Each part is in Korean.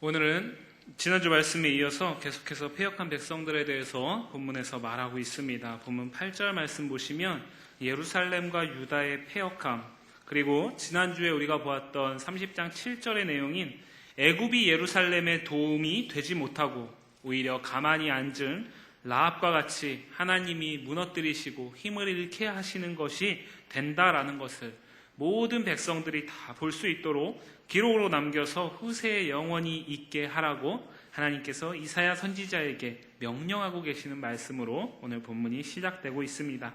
오늘은 지난주 말씀에 이어서 계속해서 패역한 백성들에 대해서 본문에서 말하고 있습니다. 본문 8절 말씀 보시면 예루살렘과 유다의 패역함, 그리고 지난주에 우리가 보았던 30장 7절의 내용인 애굽이 예루살렘에 도움이 되지 못하고 오히려 가만히 앉은 라합과 같이 하나님이 무너뜨리시고 힘을 잃게 하시는 것이 된다라는 것을 모든 백성들이 다 볼 수 있도록 기록으로 남겨서 후세에 영원히 있게 하라고 하나님께서 이사야 선지자에게 명령하고 계시는 말씀으로 오늘 본문이 시작되고 있습니다.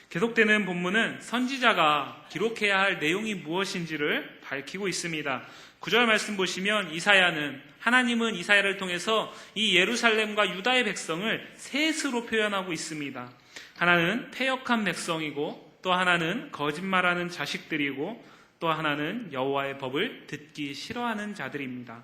계속되는 본문은 선지자가 기록해야 할 내용이 무엇인지를 밝히고 있습니다. 9절 말씀 보시면 하나님은 이사야를 통해서 이 예루살렘과 유다의 백성을 셋으로 표현하고 있습니다. 하나는 패역한 백성이고, 또 하나는 거짓말하는 자식들이고, 또 하나는 여호와의 법을 듣기 싫어하는 자들입니다.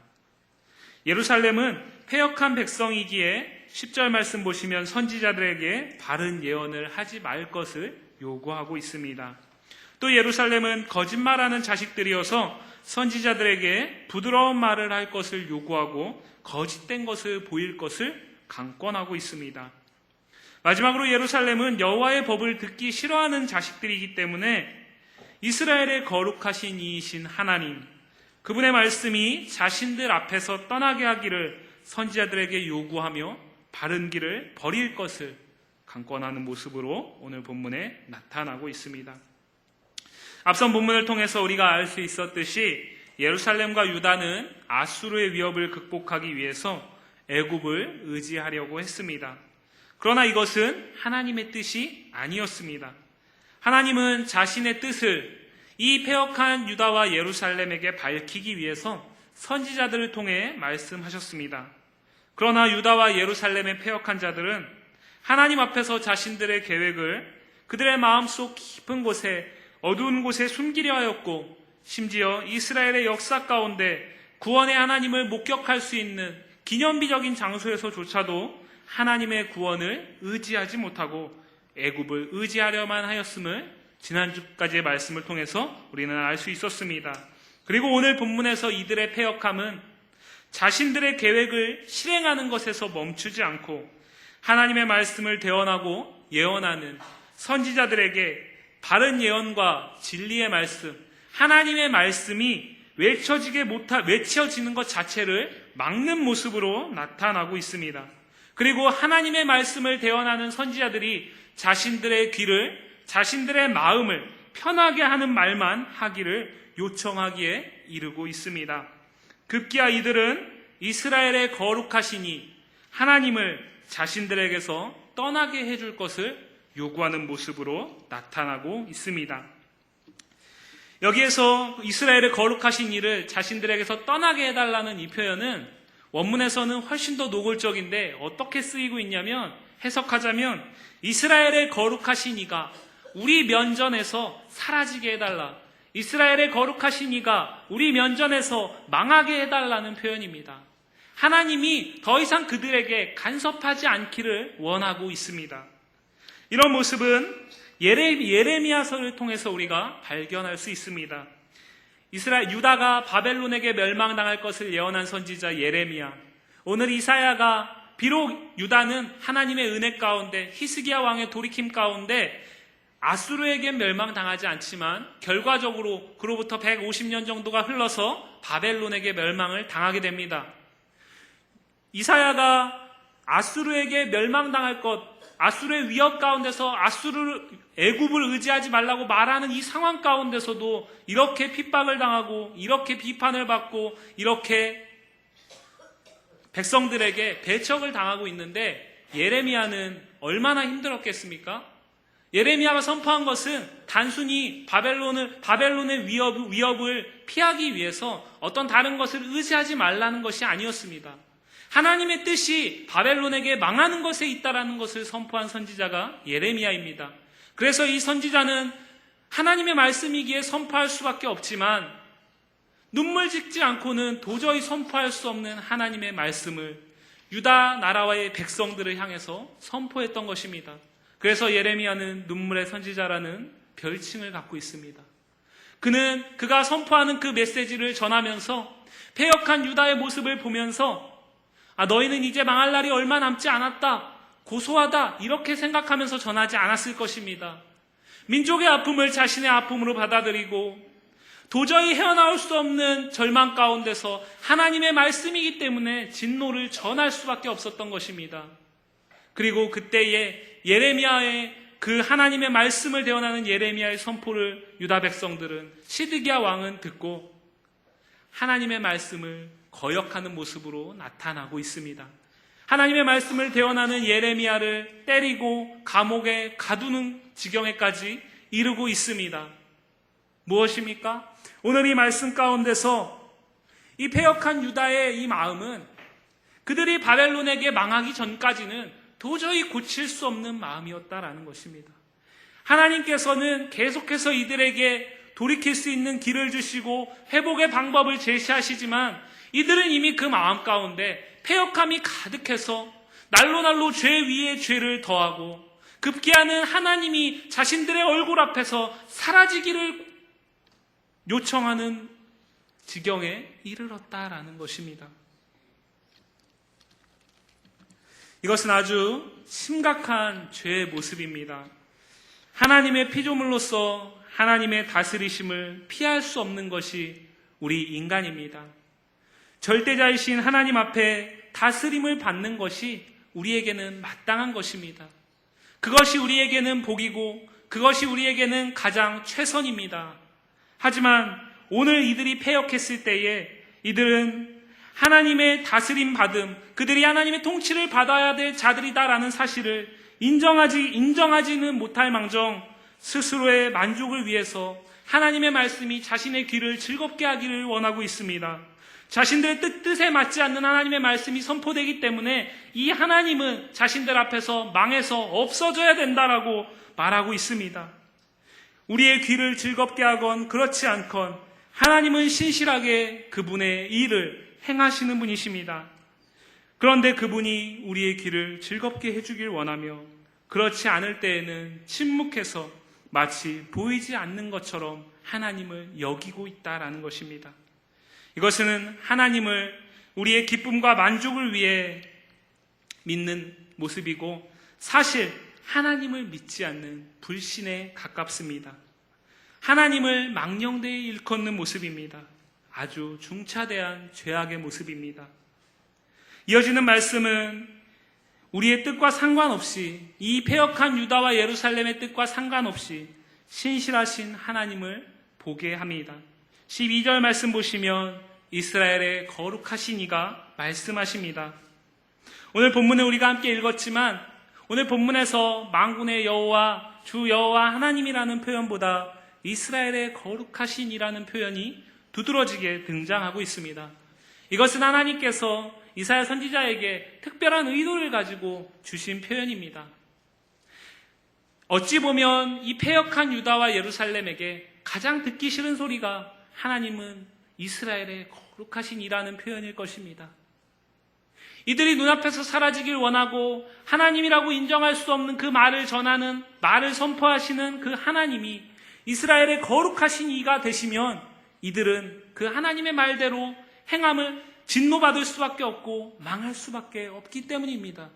예루살렘은 패역한 백성이기에 10절 말씀 보시면 선지자들에게 바른 예언을 하지 말 것을 요구하고 있습니다. 또 예루살렘은 거짓말하는 자식들이어서 선지자들에게 부드러운 말을 할 것을 요구하고 거짓된 것을 보일 것을 강권하고 있습니다. 마지막으로 예루살렘은 여호와의 법을 듣기 싫어하는 자식들이기 때문에 이스라엘의 거룩하신 이이신 하나님, 그분의 말씀이 자신들 앞에서 떠나게 하기를 선지자들에게 요구하며 바른 길을 버릴 것을 강권하는 모습으로 오늘 본문에 나타나고 있습니다. 앞선 본문을 통해서 우리가 알 수 있었듯이 예루살렘과 유다는 아수르의 위협을 극복하기 위해서 애굽을 의지하려고 했습니다. 그러나 이것은 하나님의 뜻이 아니었습니다. 하나님은 자신의 뜻을 이 패역한 유다와 예루살렘에게 밝히기 위해서 선지자들을 통해 말씀하셨습니다. 그러나 유다와 예루살렘의 패역한 자들은 하나님 앞에서 자신들의 계획을 그들의 마음속 깊은 곳에, 어두운 곳에 숨기려 하였고, 심지어 이스라엘의 역사 가운데 구원의 하나님을 목격할 수 있는 기념비적인 장소에서조차도 하나님의 구원을 의지하지 못하고 애굽을 의지하려만 하였음을 지난주까지의 말씀을 통해서 우리는 알 수 있었습니다. 그리고 오늘 본문에서 이들의 패역함은 자신들의 계획을 실행하는 것에서 멈추지 않고 하나님의 말씀을 대언하고 예언하는 선지자들에게 바른 예언과 진리의 말씀, 하나님의 말씀이 외쳐지는 것 자체를 막는 모습으로 나타나고 있습니다. 그리고 하나님의 말씀을 대언하는 선지자들이 자신들의 귀를, 자신들의 마음을 편하게 하는 말만 하기를 요청하기에 이르고 있습니다. 급기야 이들은 이스라엘의 거룩하시니 하나님을 자신들에게서 떠나게 해줄 것을 요구하는 모습으로 나타나고 있습니다. 여기에서 이스라엘의 거룩하신 이를 자신들에게서 떠나게 해달라는 이 표현은 원문에서는 훨씬 더 노골적인데 어떻게 쓰이고 있냐면, 해석하자면 이스라엘의 거룩하신 이가 우리 면전에서 사라지게 해달라, 이스라엘의 거룩하신 이가 우리 면전에서 망하게 해달라는 표현입니다. 하나님이 더 이상 그들에게 간섭하지 않기를 원하고 있습니다. 이런 모습은 예레미야서를 통해서 우리가 발견할 수 있습니다. 유다가 바벨론에게 멸망당할 것을 예언한 선지자 예레미야, 오늘 이사야가 비록 유다는 하나님의 은혜 가운데 히스기야 왕의 돌이킴 가운데 아수르에게 멸망당하지 않지만 결과적으로 그로부터 150년 정도가 흘러서 바벨론에게 멸망을 당하게 됩니다. 이사야가 아수르에게 멸망당할 것, 아수르의 위협 가운데서 애굽을 의지하지 말라고 말하는 이 상황 가운데서도 이렇게 핍박을 당하고 이렇게 비판을 받고 이렇게 백성들에게 배척을 당하고 있는데 예레미야는 얼마나 힘들었겠습니까? 예레미야가 선포한 것은 단순히 바벨론의 위협을 피하기 위해서 어떤 다른 것을 의지하지 말라는 것이 아니었습니다. 하나님의 뜻이 바벨론에게 망하는 것에 있다라는 것을 선포한 선지자가 예레미야입니다. 그래서 이 선지자는 하나님의 말씀이기에 선포할 수밖에 없지만 눈물 짓지 않고는 도저히 선포할 수 없는 하나님의 말씀을 유다 나라와의 백성들을 향해서 선포했던 것입니다. 그래서 예레미야는 눈물의 선지자라는 별칭을 갖고 있습니다. 그가 선포하는 그 메시지를 전하면서 패역한 유다의 모습을 보면서 너희는 이제 망할 날이 얼마 남지 않았다, 고소하다 이렇게 생각하면서 전하지 않았을 것입니다. 민족의 아픔을 자신의 아픔으로 받아들이고 도저히 헤어나올 수 없는 절망 가운데서 하나님의 말씀이기 때문에 진노를 전할 수밖에 없었던 것입니다. 그리고 그때에 예레미야의 그 하나님의 말씀을 대언하는 예레미야의 선포를 유다 백성들은 시드기야 왕은 듣고 하나님의 말씀을 거역하는 모습으로 나타나고 있습니다. 하나님의 말씀을 대언하는 예레미야를 때리고 감옥에 가두는 지경에까지 이르고 있습니다. 무엇입니까? 오늘 이 말씀 가운데서 이 패역한 유다의 이 마음은 그들이 바벨론에게 망하기 전까지는 도저히 고칠 수 없는 마음이었다라는 것입니다. 하나님께서는 계속해서 이들에게 돌이킬 수 있는 길을 주시고 회복의 방법을 제시하시지만 이들은 이미 그 마음 가운데 패역함이 가득해서 날로 죄 위에 죄를 더하고 급기야는 하나님이 자신들의 얼굴 앞에서 사라지기를 요청하는 지경에 이르렀다라는 것입니다. 이것은 아주 심각한 죄의 모습입니다. 하나님의 피조물로서 하나님의 다스리심을 피할 수 없는 것이 우리 인간입니다. 절대자이신 하나님 앞에 다스림을 받는 것이 우리에게는 마땅한 것입니다. 그것이 우리에게는 복이고 그것이 우리에게는 가장 최선입니다. 하지만 오늘 이들이 패역했을 때에 이들은 하나님의 다스림 받음, 그들이 하나님의 통치를 받아야 될 자들이다라는 사실을 인정하지는 못할 망정 스스로의 만족을 위해서 하나님의 말씀이 자신의 귀를 즐겁게 하기를 원하고 있습니다. 자신들의 뜻에 맞지 않는 하나님의 말씀이 선포되기 때문에 이 하나님은 자신들 앞에서 망해서 없어져야 된다라고 말하고 있습니다. 우리의 귀를 즐겁게 하건 그렇지 않건 하나님은 신실하게 그분의 일을 행하시는 분이십니다. 그런데 그분이 우리의 귀를 즐겁게 해주길 원하며 그렇지 않을 때에는 침묵해서 마치 보이지 않는 것처럼 하나님을 여기고 있다라는 것입니다. 이것은 하나님을 우리의 기쁨과 만족을 위해 믿는 모습이고 사실 하나님을 믿지 않는 불신에 가깝습니다. 하나님을 망령되이 일컫는 모습입니다. 아주 중차대한 죄악의 모습입니다. 이어지는 말씀은 우리의 뜻과 상관없이 이 패역한 유다와 예루살렘의 뜻과 상관없이 신실하신 하나님을 보게 합니다. 12절 말씀 보시면 이스라엘의 거룩하신 이가 말씀하십니다. 오늘 본문을 우리가 함께 읽었지만 오늘 본문에서 만군의 여호와 주 여호와 하나님이라는 표현보다 이스라엘의 거룩하신 이라는 표현이 두드러지게 등장하고 있습니다. 이것은 하나님께서 이사야 선지자에게 특별한 의도를 가지고 주신 표현입니다. 어찌 보면 이 패역한 유다와 예루살렘에게 가장 듣기 싫은 소리가 하나님은 이스라엘의 거룩하신 이라는 표현일 것입니다. 이들이 눈앞에서 사라지길 원하고 하나님이라고 인정할 수 없는 그 말을 전하는, 말을 선포하시는 그 하나님이 이스라엘의 거룩하신 이가 되시면 이들은 그 하나님의 말대로 행함을 진노받을 수밖에 없고 망할 수밖에 없기 때문입니다.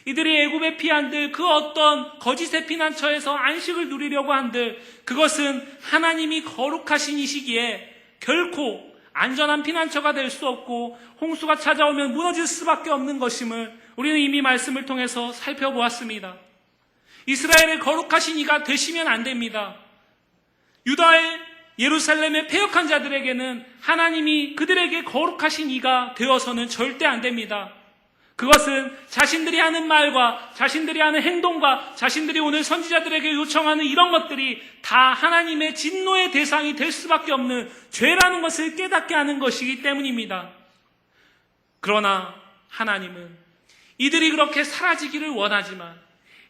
이들이 애굽에 피한들 그 어떤 거짓의 피난처에서 안식을 누리려고 한들 그것은 하나님이 거룩하신 이시기에 결코 안전한 피난처가 될 수 없고 홍수가 찾아오면 무너질 수밖에 없는 것임을 우리는 이미 말씀을 통해서 살펴보았습니다. 이스라엘의 거룩하신 이가 되시면 안 됩니다. 유다의 예루살렘의 패역한 자들에게는 하나님이 그들에게 거룩하신 이가 되어서는 절대 안 됩니다. 그것은 자신들이 하는 말과 자신들이 하는 행동과 자신들이 오늘 선지자들에게 요청하는 이런 것들이 다 하나님의 진노의 대상이 될 수밖에 없는 죄라는 것을 깨닫게 하는 것이기 때문입니다. 그러나 하나님은 이들이 그렇게 사라지기를 원하지만,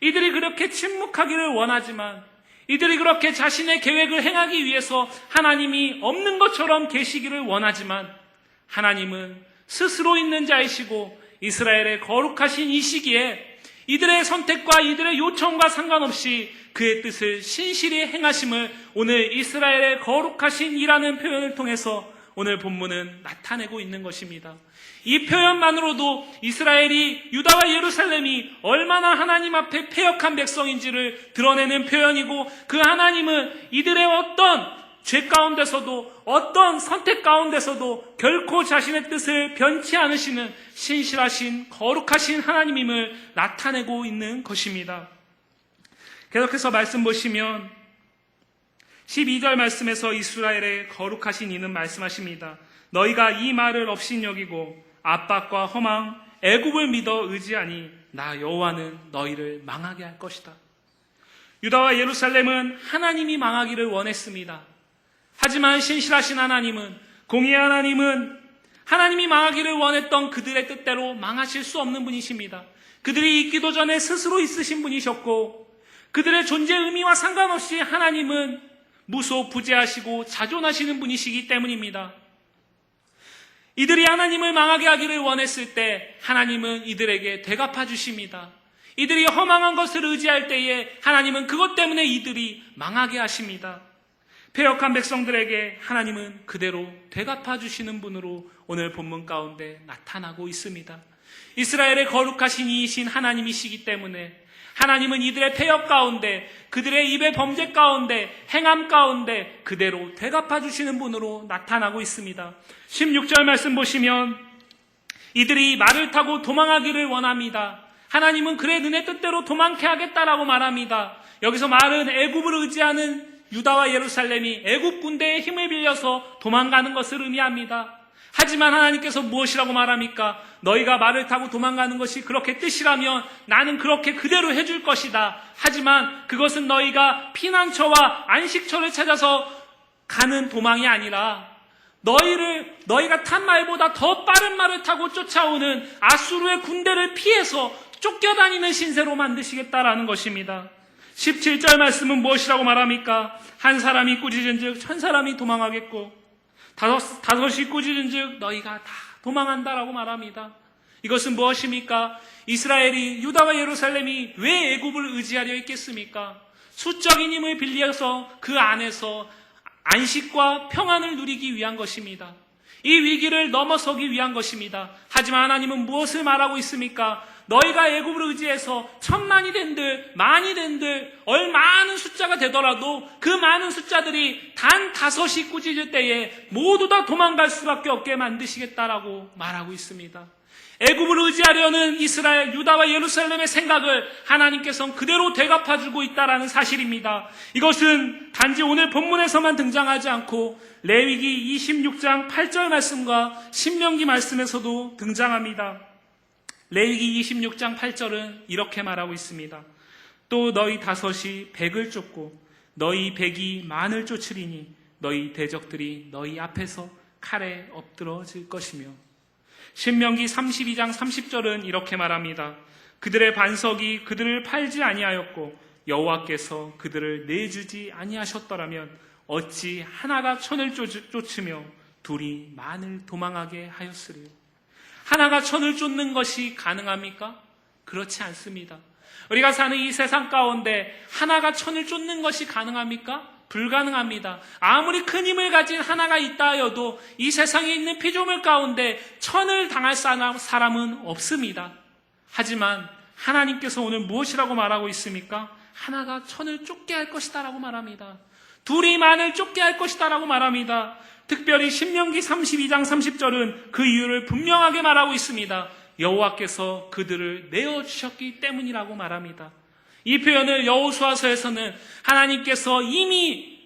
이들이 그렇게 침묵하기를 원하지만, 이들이 그렇게 자신의 계획을 행하기 위해서 하나님이 없는 것처럼 계시기를 원하지만 하나님은 스스로 있는 자이시고 이스라엘의 거룩하신 이 시기에 이들의 선택과 이들의 요청과 상관없이 그의 뜻을 신실히 행하심을 오늘 이스라엘의 거룩하신 이라는 표현을 통해서 오늘 본문은 나타내고 있는 것입니다. 이 표현만으로도 이스라엘이, 유다와 예루살렘이 얼마나 하나님 앞에 패역한 백성인지를 드러내는 표현이고, 그 하나님은 이들의 어떤 죄 가운데서도, 어떤 선택 가운데서도 결코 자신의 뜻을 변치 않으시는 신실하신 거룩하신 하나님임을 나타내고 있는 것입니다. 계속해서 말씀 보시면 12절 말씀에서 이스라엘의 거룩하신 이는 말씀하십니다. 너희가 이 말을 업신여기고 압박과 허망, 애굽을 믿어 의지하니 나 여호와는 너희를 망하게 할 것이다. 유다와 예루살렘은 하나님이 망하기를 원했습니다. 하지만 신실하신 하나님은, 공의의 하나님은 하나님이 망하기를 원했던 그들의 뜻대로 망하실 수 없는 분이십니다. 그들이 있기도 전에 스스로 있으신 분이셨고, 그들의 존재 의미와 상관없이 하나님은 무소부재하시고 자존하시는 분이시기 때문입니다. 이들이 하나님을 망하게 하기를 원했을 때 하나님은 이들에게 되갚아 주십니다. 이들이 허망한 것을 의지할 때에 하나님은 그것 때문에 이들이 망하게 하십니다. 패역한 백성들에게 하나님은 그대로 되갚아 주시는 분으로 오늘 본문 가운데 나타나고 있습니다. 이스라엘의 거룩하신 이이신 하나님이시기 때문에 하나님은 이들의 패역 가운데, 그들의 입의 범죄 가운데, 행함 가운데 그대로 되갚아 주시는 분으로 나타나고 있습니다. 16절 말씀 보시면 이들이 말을 타고 도망하기를 원합니다. 하나님은 그래 너네 뜻대로 도망케 하겠다라고 말합니다. 여기서 말은 애굽을 의지하는 유다와 예루살렘이 애굽 군대의 힘을 빌려서 도망가는 것을 의미합니다. 하지만 하나님께서 무엇이라고 말합니까? 너희가 말을 타고 도망가는 것이 그렇게 뜻이라면 나는 그렇게 그대로 해줄 것이다. 하지만 그것은 너희가 피난처와 안식처를 찾아서 가는 도망이 아니라 너희가 탄 말보다 더 빠른 말을 타고 쫓아오는 아수르의 군대를 피해서 쫓겨다니는 신세로 만드시겠다라는 것입니다. 17절 말씀은 무엇이라고 말합니까? 한 사람이 꾸짖은 즉 천 사람이 도망하겠고 다섯이 꾸짖은 즉 너희가 다 도망한다라고 말합니다. 이것은 무엇입니까? 이스라엘이, 유다와 예루살렘이 왜 애굽을 의지하려 했겠습니까? 수적인 힘을 빌려서 그 안에서 안식과 평안을 누리기 위한 것입니다. 이 위기를 넘어서기 위한 것입니다. 하지만 하나님은 무엇을 말하고 있습니까? 너희가 애굽을 의지해서 1000만이 된들, 만이 된들, 얼마나 숫자가 되더라도 그 많은 숫자들이 단 5이 꾸짖을 때에 모두 다 도망갈 수밖에 없게 만드시겠다라고 말하고 있습니다. 애굽을 의지하려는 이스라엘, 유다와 예루살렘의 생각을 하나님께서는 그대로 되갚아주고 있다는 사실입니다. 이것은 단지 오늘 본문에서만 등장하지 않고 레위기 26장 8절 말씀과 신명기 말씀에서도 등장합니다. 레위기 26장 8절은 이렇게 말하고 있습니다. 또 너희 5이 100을 쫓고 너희 100이 만을 쫓으리니 너희 대적들이 너희 앞에서 칼에 엎드러질 것이며, 신명기 32장 30절은 이렇게 말합니다. 그들의 반석이 그들을 팔지 아니하였고 여호와께서 그들을 내주지 아니하셨더라면 어찌 하나가 천을 쫓으며 둘이 만을 도망하게 하였으리요. 하나가 천을 쫓는 것이 가능합니까? 그렇지 않습니다. 우리가 사는 이 세상 가운데 하나가 천을 쫓는 것이 가능합니까? 불가능합니다. 아무리 큰 힘을 가진 하나가 있다 하여도 이 세상에 있는 피조물 가운데 천을 당할 사람은 없습니다. 하지만 하나님께서 오늘 무엇이라고 말하고 있습니까? 하나가 천을 쫓게 할 것이다 라고 말합니다. 둘이 만을 쫓게 할 것이다 라고 말합니다. 특별히 신명기 32장 30절은 그 이유를 분명하게 말하고 있습니다. 여호와께서 그들을 내어주셨기 때문이라고 말합니다. 이 표현을 여호수아서에서는 하나님께서 이미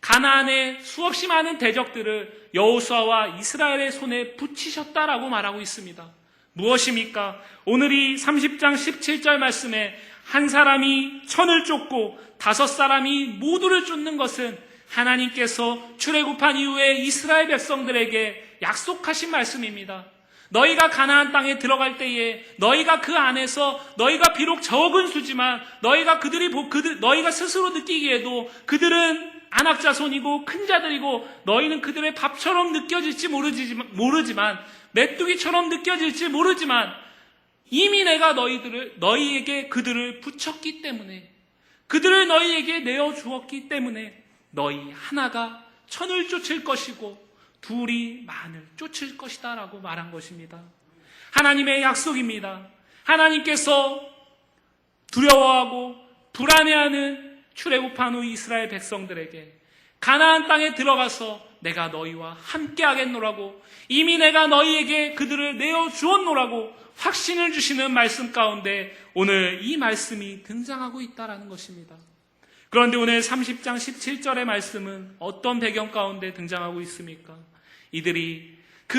가나안의 수없이 많은 대적들을 여호수아와 이스라엘의 손에 붙이셨다라고 말하고 있습니다. 무엇입니까? 오늘 이 30장 17절 말씀에 한 사람이 천을 쫓고 5사람이 모두를 쫓는 것은 하나님께서 출애굽한 이후에 이스라엘 백성들에게 약속하신 말씀입니다. 너희가 가나안 땅에 들어갈 때에 너희가 그 안에서 너희가 비록 적은 수지만 너희가 스스로 느끼기에도 그들은 안악자손이고 큰 자들이고 너희는 그들의 밥처럼 느껴질지 모르지만 메뚜기처럼 느껴질지 모르지만 이미 내가 너희에게 그들을 붙였기 때문에, 그들을 너희에게 내어주었기 때문에 너희 하나가 천을 쫓을 것이고 둘이 만을 쫓을 것이다 라고 말한 것입니다. 하나님의 약속입니다. 하나님께서 두려워하고 불안해하는 출애굽한 후 이스라엘 백성들에게 가나안 땅에 들어가서 내가 너희와 함께 하겠노라고, 이미 내가 너희에게 그들을 내어주었노라고 확신을 주시는 말씀 가운데 오늘 이 말씀이 등장하고 있다는 것입니다. 그런데 오늘 30장 17절의 말씀은 어떤 배경 가운데 등장하고 있습니까? 이들이 그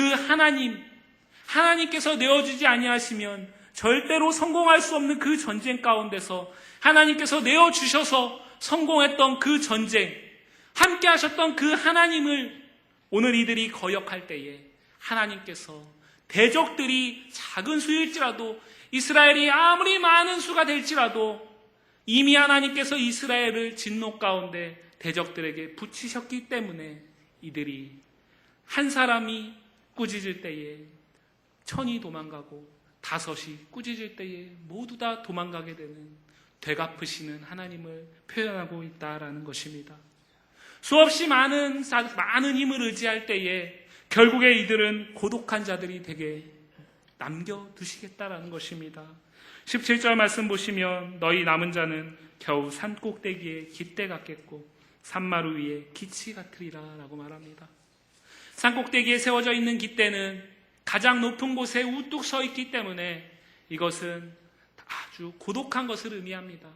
하나님께서 내어주지 아니하시면 절대로 성공할 수 없는 그 전쟁 가운데서 하나님께서 내어주셔서 성공했던 그 전쟁, 함께 하셨던 그 하나님을 오늘 이들이 거역할 때에 하나님께서 대적들이 작은 수일지라도, 이스라엘이 아무리 많은 수가 될지라도 이미 하나님께서 이스라엘을 진노 가운데 대적들에게 붙이셨기 때문에 이들이 한 사람이 꾸짖을 때에 1000이 도망가고 5이 꾸짖을 때에 모두 다 도망가게 되는 되갚으시는 하나님을 표현하고 있다라는 것입니다. 수없이 많은 힘을 의지할 때에 결국에 이들은 고독한 자들이 되게 남겨두시겠다라는 것입니다. 17절 말씀 보시면 너희 남은 자는 겨우 산꼭대기에 깃대 같겠고 산마루 위에 기치 같으리라 라고 말합니다. 산꼭대기에 세워져 있는 깃대는 가장 높은 곳에 우뚝 서 있기 때문에 이것은 아주 고독한 것을 의미합니다.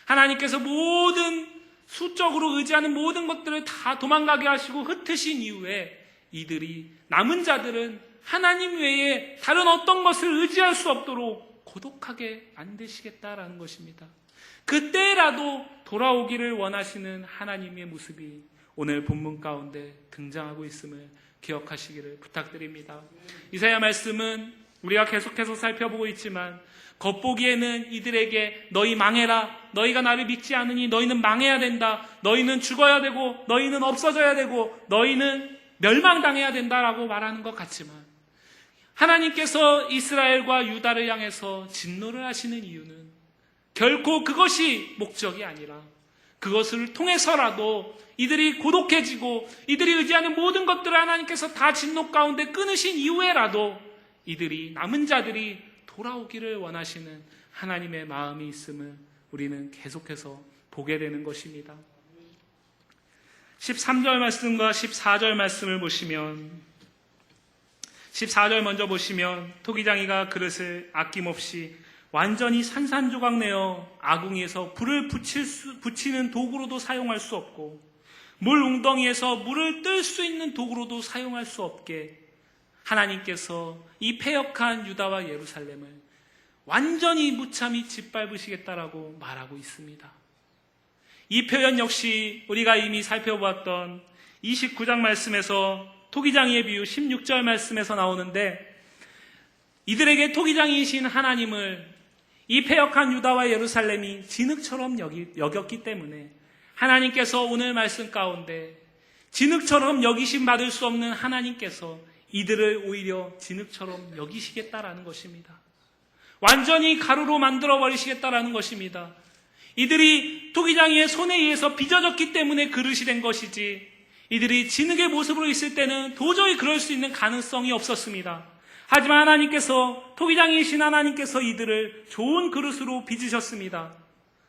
하나님께서 모든 수적으로 의지하는 모든 것들을 다 도망가게 하시고 흩으신 이후에 이들이 남은 자들은 하나님 외에 다른 어떤 것을 의지할 수 없도록 고독하게 만드시겠다라는 것입니다. 그때라도 돌아오기를 원하시는 하나님의 모습이 오늘 본문 가운데 등장하고 있음을 기억하시기를 부탁드립니다. 이사야 말씀은 우리가 계속해서 살펴보고 있지만 겉보기에는 이들에게 너희 망해라, 너희가 나를 믿지 않으니 너희는 망해야 된다, 너희는 죽어야 되고 너희는 없어져야 되고 너희는 멸망당해야 된다라고 말하는 것 같지만 하나님께서 이스라엘과 유다를 향해서 진노를 하시는 이유는 결코 그것이 목적이 아니라 그것을 통해서라도 이들이 고독해지고 이들이 의지하는 모든 것들을 하나님께서 다 진노 가운데 끊으신 이후에라도 이들이 남은 자들이 돌아오기를 원하시는 하나님의 마음이 있음을 우리는 계속해서 보게 되는 것입니다. 13절 말씀과 14절 말씀을 보시면 14절 먼저 보시면 토기장이가 그릇을 아낌없이 완전히 산산조각 내어 아궁이에서 불을 붙이는 도구로도 사용할 수 없고 물 웅덩이에서 물을 뜰 수 있는 도구로도 사용할 수 없게 하나님께서 이 패역한 유다와 예루살렘을 완전히 무참히 짓밟으시겠다라고 말하고 있습니다. 이 표현 역시 우리가 이미 살펴보았던 29장 말씀에서 토기장이의 비유 16절 말씀에서 나오는데 이들에게 토기장이신 하나님을 이 패역한 유다와 예루살렘이 진흙처럼 여겼기 때문에 하나님께서 오늘 말씀 가운데 진흙처럼 여기심 받을 수 없는 하나님께서 이들을 오히려 진흙처럼 여기시겠다라는 것입니다. 완전히 가루로 만들어버리시겠다라는 것입니다. 이들이 토기장이의 손에 의해서 빚어졌기 때문에 그릇이 된 것이지 이들이 진흙의 모습으로 있을 때는 도저히 그럴 수 있는 가능성이 없었습니다. 하지만 하나님께서 토기장이신 하나님께서 이들을 좋은 그릇으로 빚으셨습니다.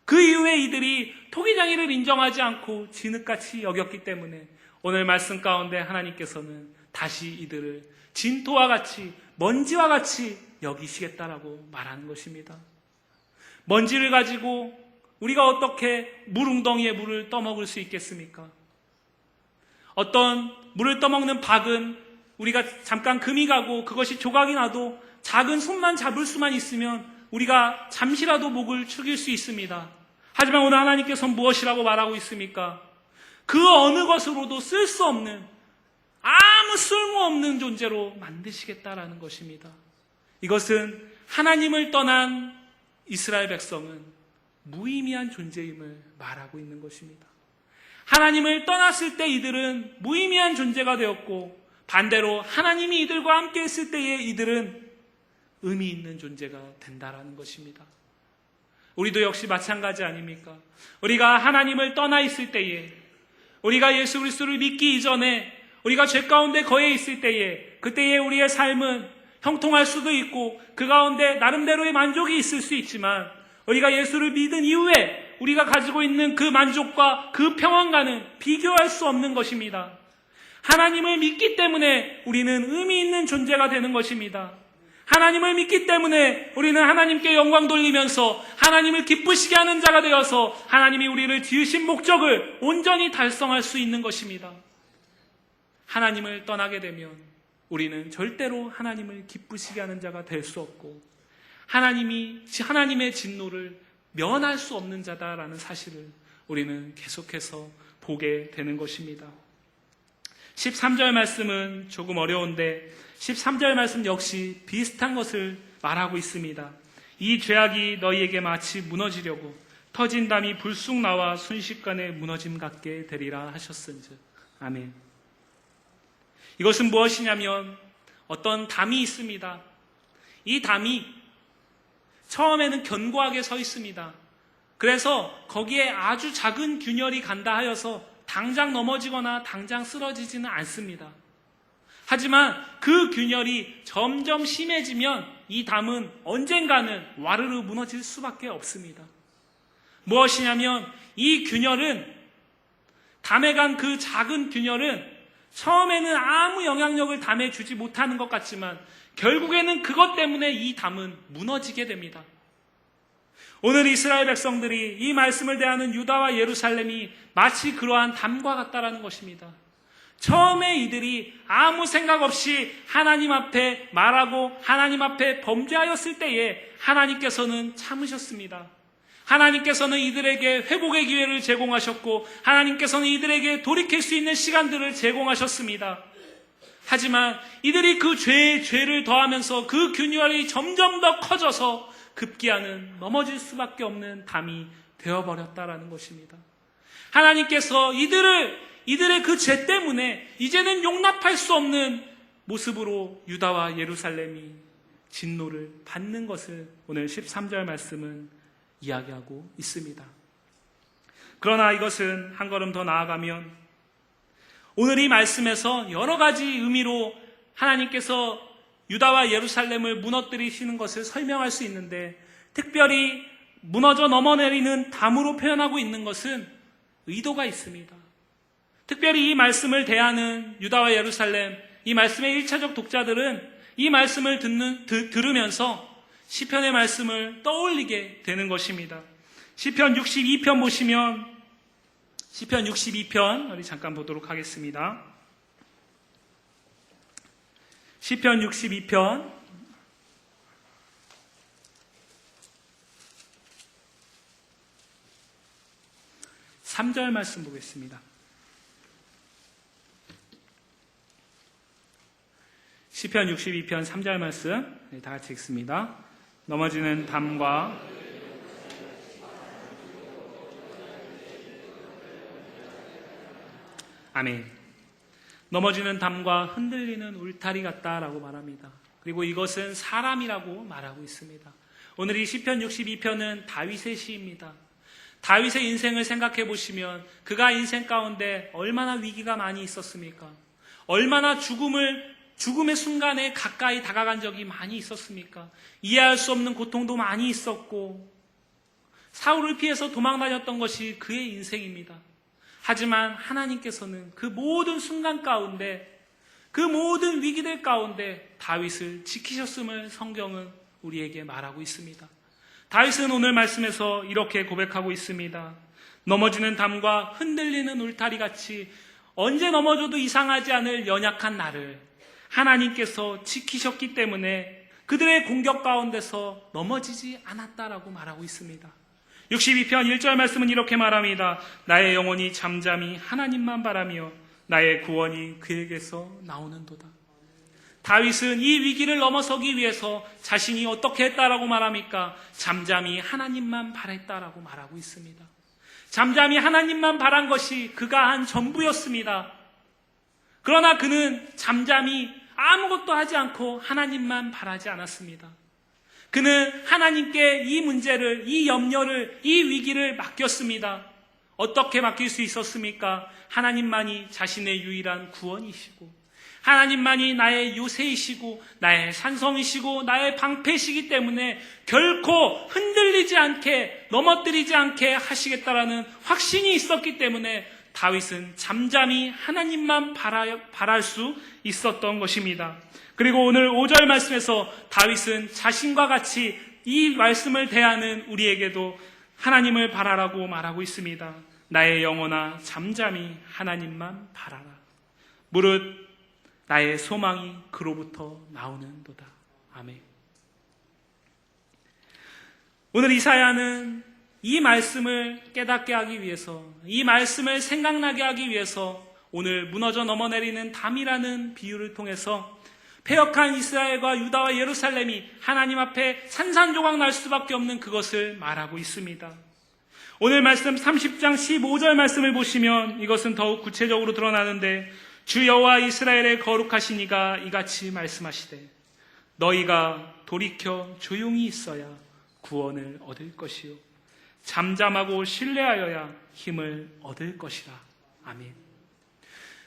그 이후에 이들이 토기장이를 인정하지 않고 진흙같이 여겼기 때문에 오늘 말씀 가운데 하나님께서는 다시 이들을 진토와 같이 먼지와 같이 여기시겠다라고 말하는 것입니다. 먼지를 가지고 우리가 어떻게 물웅덩이에 물을 떠먹을 수 있겠습니까? 어떤 물을 떠먹는 박은 우리가 잠깐 금이 가고 그것이 조각이 나도 작은 손만 잡을 수만 있으면 우리가 잠시라도 목을 축일 수 있습니다. 하지만 오늘 하나님께서는 무엇이라고 말하고 있습니까? 그 어느 것으로도 쓸 수 없는 아무 쓸모없는 존재로 만드시겠다라는 것입니다. 이것은 하나님을 떠난 이스라엘 백성은 무의미한 존재임을 말하고 있는 것입니다. 하나님을 떠났을 때 이들은 무의미한 존재가 되었고 반대로 하나님이 이들과 함께 했을 때에 이들은 의미 있는 존재가 된다라는 것입니다. 우리도 역시 마찬가지 아닙니까? 우리가 하나님을 떠나 있을 때에 우리가 예수 그리스도를 믿기 이전에 우리가 죄 가운데 거해 있을 때에 그때의 우리의 삶은 형통할 수도 있고 그 가운데 나름대로의 만족이 있을 수 있지만 우리가 예수를 믿은 이후에 우리가 가지고 있는 그 만족과 그 평안과는 비교할 수 없는 것입니다. 하나님을 믿기 때문에 우리는 의미 있는 존재가 되는 것입니다. 하나님을 믿기 때문에 우리는 하나님께 영광 돌리면서 하나님을 기쁘시게 하는 자가 되어서 하나님이 우리를 지으신 목적을 온전히 달성할 수 있는 것입니다. 하나님을 떠나게 되면 우리는 절대로 하나님을 기쁘시게 하는 자가 될 수 없고 하나님의 진노를 면할 수 없는 자다라는 사실을 우리는 계속해서 보게 되는 것입니다. 13절 말씀은 조금 어려운데 13절 말씀 역시 비슷한 것을 말하고 있습니다. 이 죄악이 너희에게 마치 무너지려고 터진 담이 불쑥 나와 순식간에 무너짐 같게 되리라 하셨은즉. 아멘. 이것은 무엇이냐면 어떤 담이 있습니다. 이 담이 처음에는 견고하게 서 있습니다. 그래서 거기에 아주 작은 균열이 간다 하여서 당장 넘어지거나 당장 쓰러지지는 않습니다. 하지만 그 균열이 점점 심해지면 이 담은 언젠가는 와르르 무너질 수밖에 없습니다. 무엇이냐면 이 균열은, 담에 간 그 작은 균열은 처음에는 아무 영향력을 담에 주지 못하는 것 같지만 결국에는 그것 때문에 이 담은 무너지게 됩니다. 오늘 이스라엘 백성들이 이 말씀을 대하는 유다와 예루살렘이 마치 그러한 담과 같다라는 것입니다. 처음에 이들이 아무 생각 없이 하나님 앞에 말하고 하나님 앞에 범죄하였을 때에 하나님께서는 참으셨습니다. 하나님께서는 이들에게 회복의 기회를 제공하셨고 하나님께서는 이들에게 돌이킬 수 있는 시간들을 제공하셨습니다. 하지만 이들이 그 죄를 더하면서 그 균열이 점점 더 커져서 급기야는 넘어질 수밖에 없는 담이 되어버렸다라는 것입니다. 하나님께서 이들의 그 죄 때문에 이제는 용납할 수 없는 모습으로 유다와 예루살렘이 진노를 받는 것을 오늘 13절 말씀은 이야기하고 있습니다. 그러나 이것은 한 걸음 더 나아가면 오늘 이 말씀에서 여러 가지 의미로 하나님께서 유다와 예루살렘을 무너뜨리시는 것을 설명할 수 있는데 특별히 무너져 넘어내리는 담으로 표현하고 있는 것은 의도가 있습니다. 특별히 이 말씀을 대하는 유다와 예루살렘, 이 말씀의 1차적 독자들은 이 말씀을 들으면서 시편의 말씀을 떠올리게 되는 것입니다. 시편 62편 보시면 시편 62편 우리 잠깐 보도록 하겠습니다. 시편 62편 3절 말씀 보겠습니다. 시편 62편 3절 말씀 다 같이 읽습니다. 넘어지는 담과 아멘. 넘어지는 담과 흔들리는 울타리 같다라고 말합니다. 그리고 이것은 사람이라고 말하고 있습니다. 오늘 이 시편 62편은 다윗의 시입니다. 다윗의 인생을 생각해 보시면 그가 인생 가운데 얼마나 위기가 많이 있었습니까? 얼마나 죽음의 순간에 가까이 다가간 적이 많이 있었습니까? 이해할 수 없는 고통도 많이 있었고 사울을 피해서 도망다녔던 것이 그의 인생입니다. 하지만 하나님께서는 그 모든 순간 가운데 그 모든 위기들 가운데 다윗을 지키셨음을 성경은 우리에게 말하고 있습니다. 다윗은 오늘 말씀에서 이렇게 고백하고 있습니다. 넘어지는 담과 흔들리는 울타리같이 언제 넘어져도 이상하지 않을 연약한 나를 하나님께서 지키셨기 때문에 그들의 공격 가운데서 넘어지지 않았다라고 말하고 있습니다. 62편 1절 말씀은 이렇게 말합니다. 나의 영혼이 잠잠히 하나님만 바라며 나의 구원이 그에게서 나오는도다. 다윗은 이 위기를 넘어서기 위해서 자신이 어떻게 했다라고 말합니까? 잠잠히 하나님만 바랬다라고 말하고 있습니다. 잠잠히 하나님만 바란 것이 그가 한 전부였습니다. 그러나 그는 잠잠히 아무것도 하지 않고 하나님만 바라지 않았습니다. 그는 하나님께 이 문제를, 이 염려를, 이 위기를 맡겼습니다. 어떻게 바뀔 수 있었습니까? 하나님만이 자신의 유일한 구원이시고 하나님만이 나의 요새이시고 나의 산성이시고 나의 방패시기 때문에 결코 흔들리지 않게 넘어뜨리지 않게 하시겠다라는 확신이 있었기 때문에 다윗은 잠잠히 하나님만 바랄 수 있었던 것입니다. 그리고 오늘 5절 말씀에서 다윗은 자신과 같이 이 말씀을 대하는 우리에게도 하나님을 바라라고 말하고 있습니다. 나의 영혼아 잠잠히 하나님만 바라라. 무릇 나의 소망이 그로부터 나오는도다. 아멘. 오늘 이사야는 이 말씀을 깨닫게 하기 위해서, 이 말씀을 생각나게 하기 위해서 오늘 무너져 넘어내리는 담이라는 비유를 통해서 패역한 이스라엘과 유다와 예루살렘이 하나님 앞에 산산조각 날 수밖에 없는 그것을 말하고 있습니다. 오늘 말씀 30장 15절 말씀을 보시면 이것은 더욱 구체적으로 드러나는데, 주 여호와 이스라엘의 거룩하신 이가 이같이 말씀하시되 너희가 돌이켜 조용히 있어야 구원을 얻을 것이요 잠잠하고 신뢰하여야 힘을 얻을 것이라. 아멘.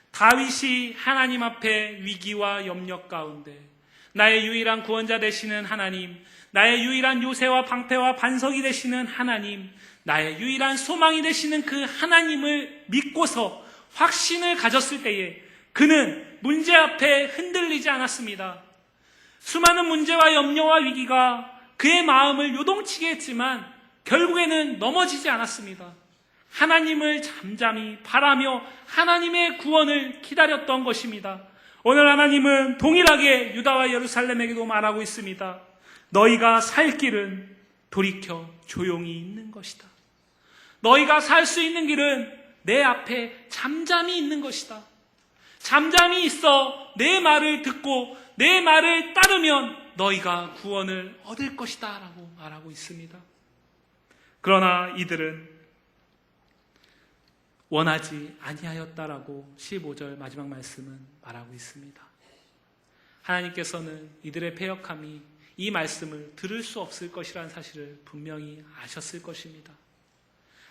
다윗이 하나님 앞에 위기와 염려 가운데 나의 유일한 구원자 되시는 하나님, 나의 유일한 요새와 방패와 반석이 되시는 하나님, 나의 유일한 소망이 되시는 그 하나님을 믿고서 확신을 가졌을 때에 그는 문제 앞에 흔들리지 않았습니다. 수많은 문제와 염려와 위기가 그의 마음을 요동치게 했지만 결국에는 넘어지지 않았습니다. 하나님을 잠잠히 바라며 하나님의 구원을 기다렸던 것입니다. 오늘 하나님은 동일하게 유다와 예루살렘에게도 말하고 있습니다. 너희가 살 길은 돌이켜 조용히 있는 것이다. 너희가 살 수 있는 길은 내 앞에 잠잠히 있는 것이다. 잠잠히 있어 내 말을 듣고 내 말을 따르면 너희가 구원을 얻을 것이다 라고 말하고 있습니다. 그러나 이들은 원하지 아니하였다라고 15절 마지막 말씀은 말하고 있습니다. 하나님께서는 이들의 패역함이 이 말씀을 들을 수 없을 것이라는 사실을 분명히 아셨을 것입니다.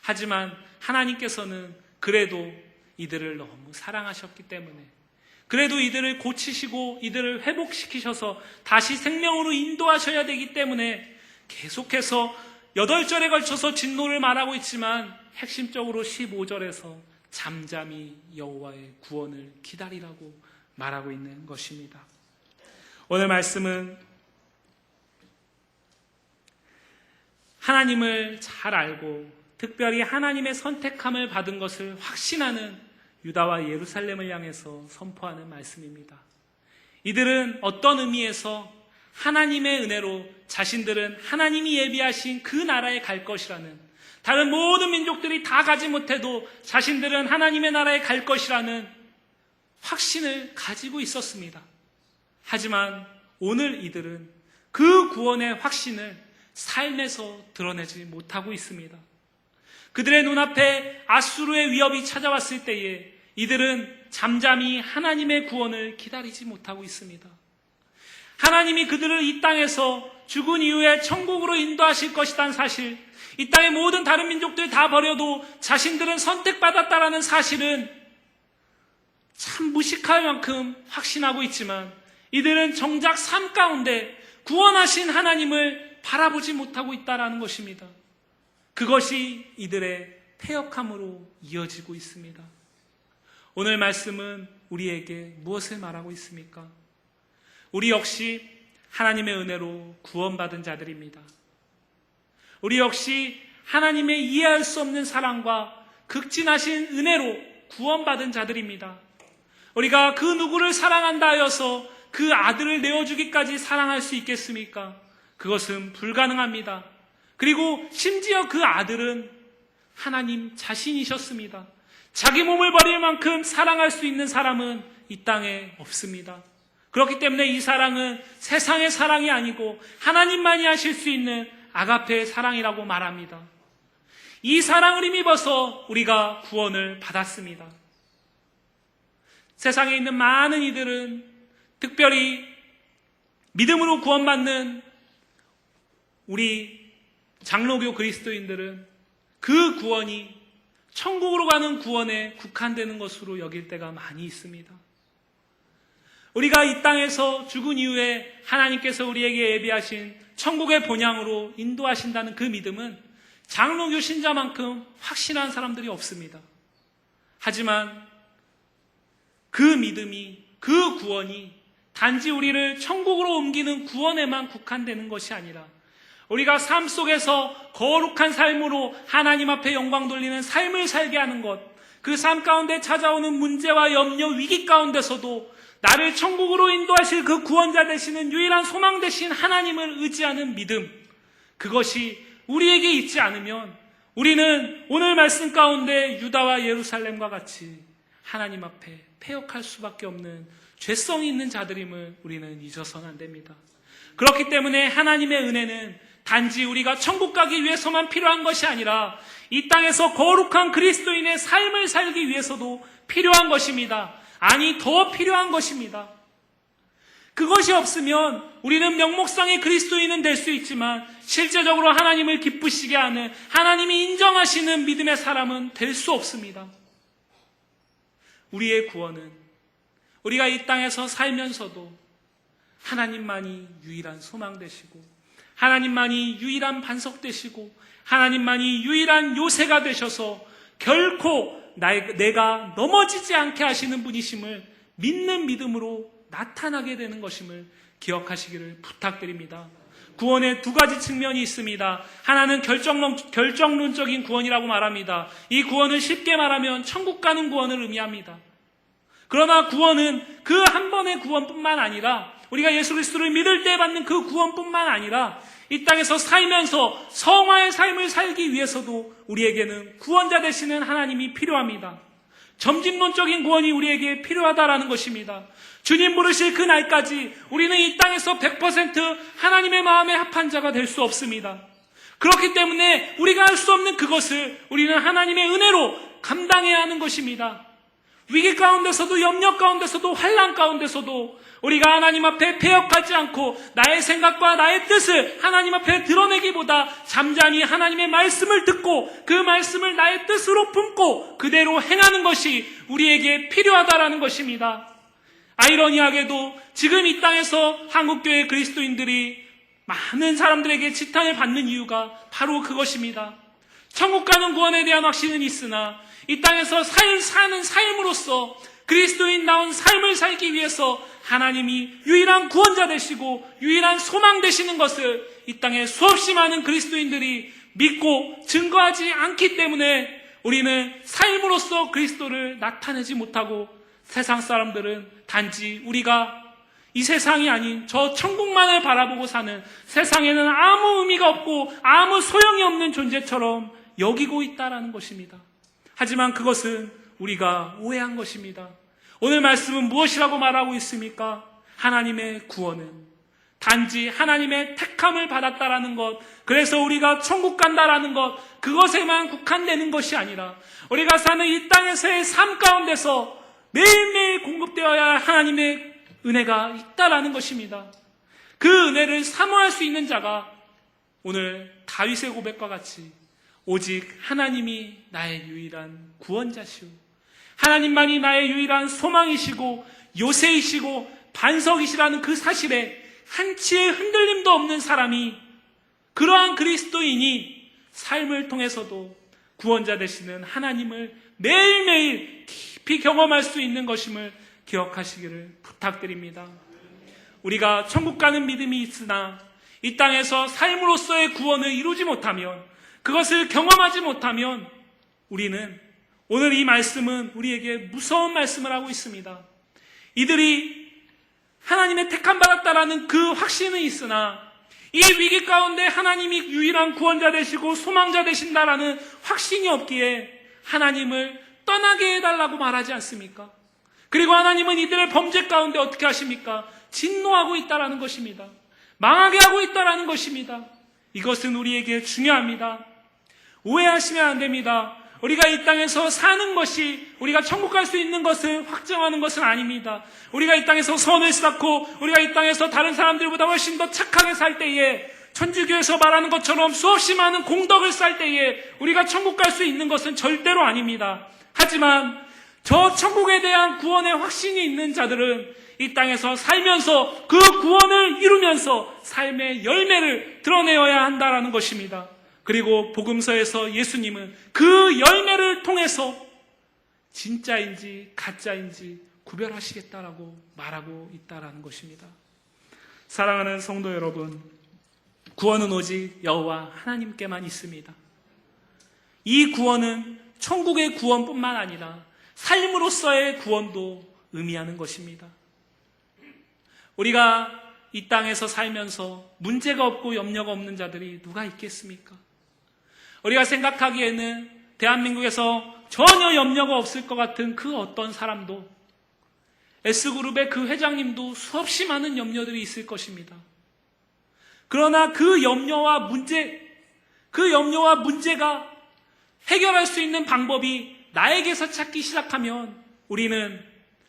하지만 하나님께서는 그래도 이들을 너무 사랑하셨기 때문에, 그래도 이들을 고치시고 이들을 회복시키셔서 다시 생명으로 인도하셔야 되기 때문에 계속해서 8절에 걸쳐서 진노를 말하고 있지만 핵심적으로 15절에서 잠잠히 여호와의 구원을 기다리라고 말하고 있는 것입니다. 오늘 말씀은 하나님을 잘 알고 특별히 하나님의 선택함을 받은 것을 확신하는 유다와 예루살렘을 향해서 선포하는 말씀입니다. 이들은 어떤 의미에서 하나님의 은혜로 자신들은 하나님이 예비하신 그 나라에 갈 것이라는, 다른 모든 민족들이 다 가지 못해도 자신들은 하나님의 나라에 갈 것이라는 확신을 가지고 있었습니다. 하지만 오늘 이들은 그 구원의 확신을 삶에서 드러내지 못하고 있습니다. 그들의 눈앞에 아수르의 위협이 찾아왔을 때에 이들은 잠잠히 하나님의 구원을 기다리지 못하고 있습니다. 하나님이 그들을 이 땅에서 죽은 이후에 천국으로 인도하실 것이라는 사실, 이 땅의 모든 다른 민족들 다 버려도 자신들은 선택받았다라는 사실은 참 무식할 만큼 확신하고 있지만 이들은 정작 삶 가운데 구원하신 하나님을 바라보지 못하고 있다는 것입니다. 그것이 이들의 패역함으로 이어지고 있습니다. 오늘 말씀은 우리에게 무엇을 말하고 있습니까? 우리 역시 하나님의 은혜로 구원받은 자들입니다. 우리 역시 하나님의 이해할 수 없는 사랑과 극진하신 은혜로 구원받은 자들입니다. 우리가 그 누구를 사랑한다 하여서 그 아들을 내어주기까지 사랑할 수 있겠습니까? 그것은 불가능합니다. 그리고 심지어 그 아들은 하나님 자신이셨습니다. 자기 몸을 버릴 만큼 사랑할 수 있는 사람은 이 땅에 없습니다. 그렇기 때문에 이 사랑은 세상의 사랑이 아니고 하나님만이 하실 수 있는 아가페의 사랑이라고 말합니다. 이 사랑을 힘입어서 우리가 구원을 받았습니다. 세상에 있는 많은 이들은, 특별히 믿음으로 구원받는 우리 장로교 그리스도인들은 그 구원이 천국으로 가는 구원에 국한되는 것으로 여길 때가 많이 있습니다. 우리가 이 땅에서 죽은 이후에 하나님께서 우리에게 예비하신 천국의 본향으로 인도하신다는 그 믿음은 장로교 신자만큼 확신한 사람들이 없습니다. 하지만 그 믿음이, 그 구원이 단지 우리를 천국으로 옮기는 구원에만 국한되는 것이 아니라 우리가 삶 속에서 거룩한 삶으로 하나님 앞에 영광 돌리는 삶을 살게 하는 것, 그 삶 가운데 찾아오는 문제와 염려, 위기 가운데서도 나를 천국으로 인도하실 그 구원자 되시는 유일한 소망 되신 하나님을 의지하는 믿음, 그것이 우리에게 있지 않으면 우리는 오늘 말씀 가운데 유다와 예루살렘과 같이 하나님 앞에 패역할 수밖에 없는 죄성이 있는 자들임을 우리는 잊어서는 안 됩니다. 그렇기 때문에 하나님의 은혜는 단지 우리가 천국 가기 위해서만 필요한 것이 아니라 이 땅에서 거룩한 그리스도인의 삶을 살기 위해서도 필요한 것입니다. 아니, 더 필요한 것입니다. 그것이 없으면 우리는 명목상의 그리스도인은 될 수 있지만 실제적으로 하나님을 기쁘시게 하는, 하나님이 인정하시는 믿음의 사람은 될 수 없습니다. 우리의 구원은 우리가 이 땅에서 살면서도 하나님만이 유일한 소망 되시고, 하나님만이 유일한 반석 되시고, 하나님만이 유일한 요새가 되셔서 결코 내가 넘어지지 않게 하시는 분이심을 믿는 믿음으로 나타나게 되는 것임을 기억하시기를 부탁드립니다. 구원의 두 가지 측면이 있습니다. 하나는 결정론적인 구원이라고 말합니다. 이 구원은 쉽게 말하면 천국 가는 구원을 의미합니다. 그러나 구원은 그 한 번의 구원뿐만 아니라 우리가 예수 그리스도를 믿을 때 받는 그 구원뿐만 아니라 이 땅에서 살면서 성화의 삶을 살기 위해서도 우리에게는 구원자 되시는 하나님이 필요합니다. 점진론적인 구원이 우리에게 필요하다라는 것입니다. 주님 부르실 그 날까지 우리는 이 땅에서 100% 하나님의 마음에 합한 자가 될 수 없습니다. 그렇기 때문에 우리가 할 수 없는 그것을 우리는 하나님의 은혜로 감당해야 하는 것입니다. 위기 가운데서도, 염려 가운데서도, 환난 가운데서도 우리가 하나님 앞에 패역하지 않고 나의 생각과 나의 뜻을 하나님 앞에 드러내기보다 잠잠히 하나님의 말씀을 듣고 그 말씀을 나의 뜻으로 품고 그대로 행하는 것이 우리에게 필요하다라는 것입니다. 아이러니하게도 지금 이 땅에서 한국교회 그리스도인들이 많은 사람들에게 지탄을 받는 이유가 바로 그것입니다. 천국 가는 구원에 대한 확신은 있으나 이 땅에서 사는 삶으로서 그리스도인다운 삶을 살기 위해서 하나님이 유일한 구원자 되시고 유일한 소망 되시는 것을 이 땅에 수없이 많은 그리스도인들이 믿고 증거하지 않기 때문에 우리는 삶으로서 그리스도를 나타내지 못하고 세상 사람들은 단지 우리가 이 세상이 아닌 저 천국만을 바라보고 사는, 세상에는 아무 의미가 없고 아무 소용이 없는 존재처럼 여기고 있다라는 것입니다. 하지만 그것은 우리가 오해한 것입니다. 오늘 말씀은 무엇이라고 말하고 있습니까? 하나님의 구원은 단지 하나님의 택함을 받았다라는 것, 그래서 우리가 천국 간다라는 것, 그것에만 국한되는 것이 아니라 우리가 사는 이 땅에서의 삶 가운데서 매일매일 공급되어야 할 하나님의 은혜가 있다라는 것입니다. 그 은혜를 사모할 수 있는 자가 오늘 다윗의 고백과 같이 오직 하나님이 나의 유일한 구원자시오, 하나님만이 나의 유일한 소망이시고 요새이시고 반석이시라는 그 사실에 한치의 흔들림도 없는 사람이, 그러한 그리스도인이 삶을 통해서도 구원자 되시는 하나님을 매일매일 깊이 경험할 수 있는 것임을 기억하시기를 부탁드립니다. 우리가 천국 가는 믿음이 있으나 이 땅에서 삶으로서의 구원을 이루지 못하면, 그것을 경험하지 못하면 우리는, 오늘 이 말씀은 우리에게 무서운 말씀을 하고 있습니다. 이들이 하나님의 택함받았다라는 그 확신은 있으나 이 위기 가운데 하나님이 유일한 구원자 되시고 소망자 되신다라는 확신이 없기에 하나님을 떠나게 해달라고 말하지 않습니까? 그리고 하나님은 이들의 범죄 가운데 어떻게 하십니까? 진노하고 있다라는 것입니다. 망하게 하고 있다라는 것입니다. 이것은 우리에게 중요합니다. 오해하시면 안 됩니다. 우리가 이 땅에서 사는 것이 우리가 천국 갈 수 있는 것을 확정하는 것은 아닙니다. 우리가 이 땅에서 선을 쌓고 우리가 이 땅에서 다른 사람들보다 훨씬 더 착하게 살 때에 천주교에서 말하는 것처럼 수없이 많은 공덕을 쌓을 때에 우리가 천국 갈 수 있는 것은 절대로 아닙니다. 하지만 저 천국에 대한 구원의 확신이 있는 자들은 이 땅에서 살면서 그 구원을 이루면서 삶의 열매를 드러내어야 한다는 것입니다. 그리고 복음서에서 예수님은 그 열매를 통해서 진짜인지 가짜인지 구별하시겠다라고 말하고 있다라는 것입니다. 사랑하는 성도 여러분, 구원은 오직 여호와 하나님께만 있습니다. 이 구원은 천국의 구원뿐만 아니라 삶으로서의 구원도 의미하는 것입니다. 우리가 이 땅에서 살면서 문제가 없고 염려가 없는 자들이 누가 있겠습니까? 우리가 생각하기에는 대한민국에서 전혀 염려가 없을 것 같은 그 어떤 사람도, S그룹의 그 회장님도 수없이 많은 염려들이 있을 것입니다. 그러나 그 염려와 문제가 해결할 수 있는 방법이 나에게서 찾기 시작하면 우리는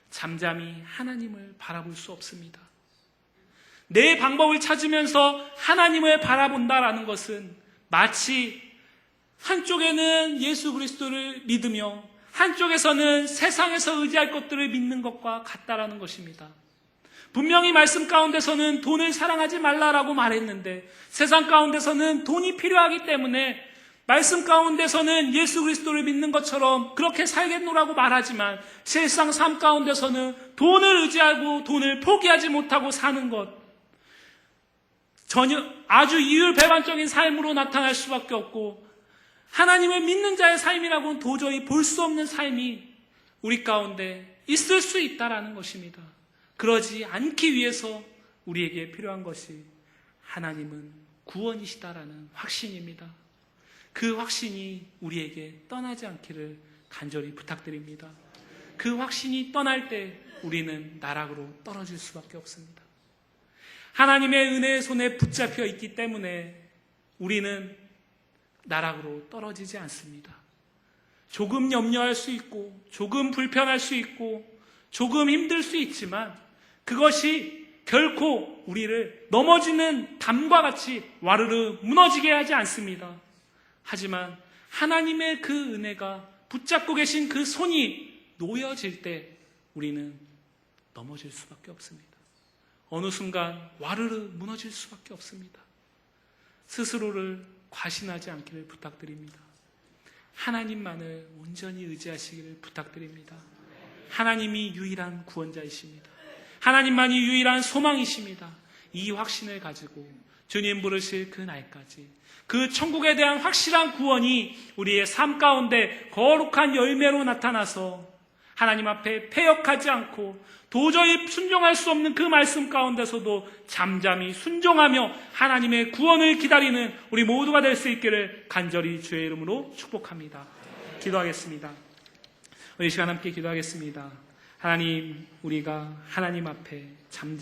잠잠히 하나님을 바라볼 수 없습니다. 내 방법을 찾으면서 하나님을 바라본다라는 것은 마치 한쪽에는 예수 그리스도를 믿으며 한쪽에서는 세상에서 의지할 것들을 믿는 것과 같다라는 것입니다. 분명히 말씀 가운데서는 돈을 사랑하지 말라라고 말했는데 세상 가운데서는 돈이 필요하기 때문에 말씀 가운데서는 예수 그리스도를 믿는 것처럼 그렇게 살겠노라고 말하지만 실상 삶 가운데서는 돈을 의지하고 돈을 포기하지 못하고 사는 것, 전혀 아주 이율배반적인 삶으로 나타날 수밖에 없고 하나님을 믿는 자의 삶이라고는 도저히 볼 수 없는 삶이 우리 가운데 있을 수 있다라는 것입니다. 그러지 않기 위해서 우리에게 필요한 것이 하나님은 구원이시다라는 확신입니다. 그 확신이 우리에게 떠나지 않기를 간절히 부탁드립니다. 그 확신이 떠날 때 우리는 나락으로 떨어질 수밖에 없습니다. 하나님의 은혜의 손에 붙잡혀 있기 때문에 우리는 나락으로 떨어지지 않습니다. 조금 염려할 수 있고 조금 불편할 수 있고 조금 힘들 수 있지만 그것이 결코 우리를 넘어지는 담과 같이 와르르 무너지게 하지 않습니다. 하지만 하나님의 그 은혜가 붙잡고 계신 그 손이 놓여질 때 우리는 넘어질 수밖에 없습니다. 어느 순간 와르르 무너질 수밖에 없습니다. 스스로를 과신하지 않기를 부탁드립니다. 하나님만을 온전히 의지하시기를 부탁드립니다. 하나님이 유일한 구원자이십니다. 하나님만이 유일한 소망이십니다. 이 확신을 가지고 주님 부르실 그 날까지 그 천국에 대한 확실한 구원이 우리의 삶 가운데 거룩한 열매로 나타나서 하나님 앞에 패역하지 않고 도저히 순종할 수 없는 그 말씀 가운데서도 잠잠히 순종하며 하나님의 구원을 기다리는 우리 모두가 될 수 있기를 간절히 주의 이름으로 축복합니다. 기도하겠습니다. 우리 시간 함께 기도하겠습니다. 하나님, 우리가 하나님 앞에 잠잠